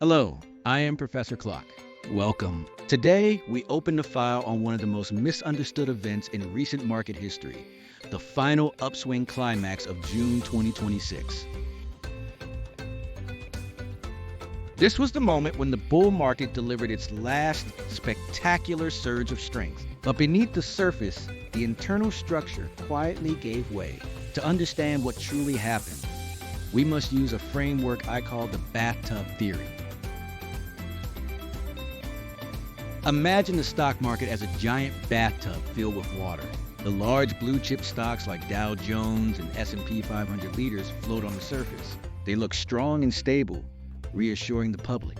Hello, I am Professor Clock. Welcome. Today, we open the file on one of the most misunderstood events in recent market history, the final upswing climax of June 2026. This was the moment when the bull market delivered its last spectacular surge of strength. But beneath the surface, the internal structure quietly gave way. To understand what truly happened, we must use a framework I call the bathtub theory. Imagine the stock market as a giant bathtub filled with water. The large blue chip stocks like Dow Jones and S&P 500 leaders float on the surface. They look strong and stable, reassuring the public.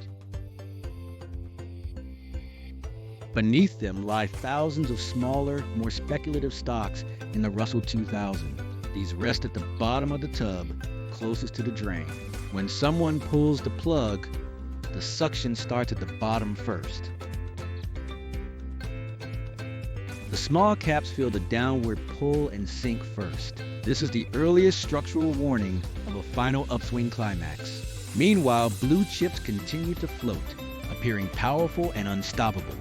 Beneath them lie thousands of smaller, more speculative stocks in the Russell 2000. These rest at the bottom of the tub, closest to the drain. When someone pulls the plug, the suction starts at the bottom first. The small caps feel the downward pull and sink first. This is the earliest structural warning of a final upswing climax. Meanwhile, blue chips continue to float, appearing powerful and unstoppable.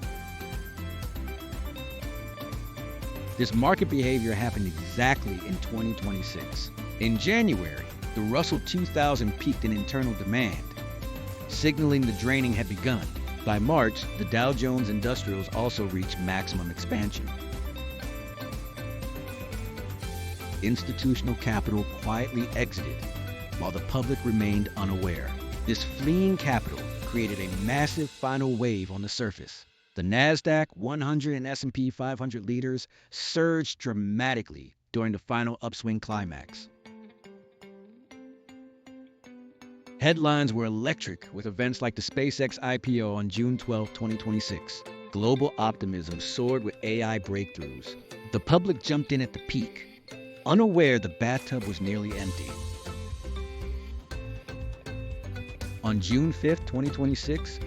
This market behavior happened exactly in 2026. In January, the Russell 2000 peaked in internal demand, signaling the draining had begun. By March, the Dow Jones Industrials also reached maximum expansion. Institutional capital quietly exited, while the public remained unaware. This fleeing capital created a massive final wave on the surface. The NASDAQ 100 and S&P 500 leaders surged dramatically during the final upswing climax. Headlines were electric with events like the SpaceX IPO on June 12, 2026. Global optimism soared with AI breakthroughs. The public jumped in at the peak, unaware the bathtub was nearly empty. On June 5, 2026,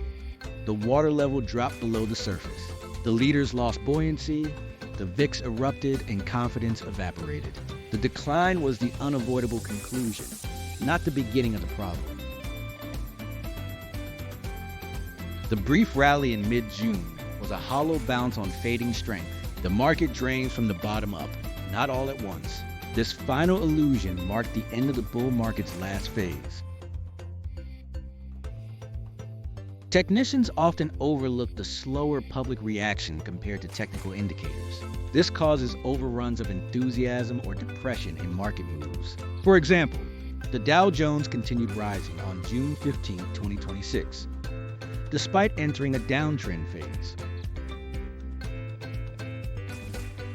the water level dropped below the surface. The leaders lost buoyancy, the VIX erupted, and confidence evaporated. The decline was the unavoidable conclusion, not the beginning of the problem. The brief rally in mid-June was a hollow bounce on fading strength. The market drains from the bottom up, not all at once. This final illusion marked the end of the bull market's last phase. Technicians often overlook the slower public reaction compared to technical indicators. This causes overruns of enthusiasm or depression in market moves. For example, the Dow Jones continued rising on June 15, 2026, despite entering a downtrend phase.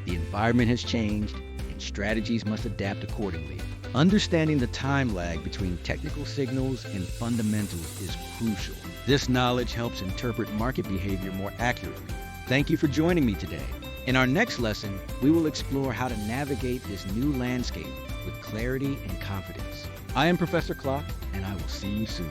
The environment has changed, and strategies must adapt accordingly. Understanding the time lag between technical signals and fundamentals is crucial. This knowledge helps interpret market behavior more accurately. Thank you for joining me today. In our next lesson, we will explore how to navigate this new landscape with clarity and confidence. I am Professor Clock, and I will see you soon.